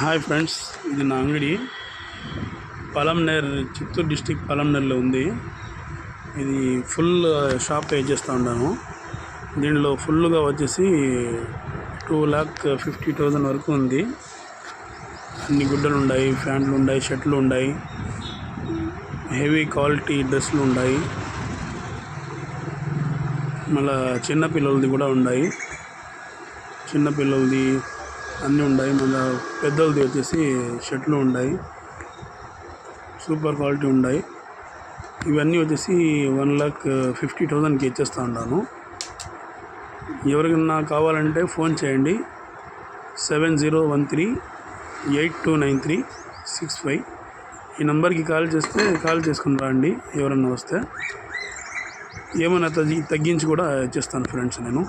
Hi friends, ఇది నా అంగడి పలంనేర్, చిత్తూరు డిస్టిక్ పలంనేర్లో ఉంది. ఇది ఫుల్ షాప్ పే చేస్తూ ఉన్నాను. దీనిలో ఫుల్గా వచ్చేసి 2,50,000 వరకు ఉంది. అన్ని గుడ్డలు ఉన్నాయి, ఫ్యాంట్లు ఉన్నాయి, షర్ట్లు ఉన్నాయి, హెవీ క్వాలిటీ డ్రెస్సులు ఉన్నాయి, మళ్ళా చిన్నపిల్లలది కూడా ఉన్నాయి. చిన్నపిల్లలది అన్నీ ఉన్నాయి. మళ్ళీ పెద్దలది వచ్చేసి షర్ట్లు ఉన్నాయి, సూపర్ క్వాలిటీ ఉన్నాయి. ఇవన్నీ వచ్చేసి 1,50,000కి ఇచ్చేస్తూ ఉన్నాను. ఎవరికన్నా కావాలంటే ఫోన్ చేయండి 7013829365. ఈ నెంబర్కి కాల్ చేసుకుని రండి. ఎవరన్నా వస్తే ఏమైనా తగ్గించి కూడా ఇచ్చేస్తాను ఫ్రెండ్స్ నేను.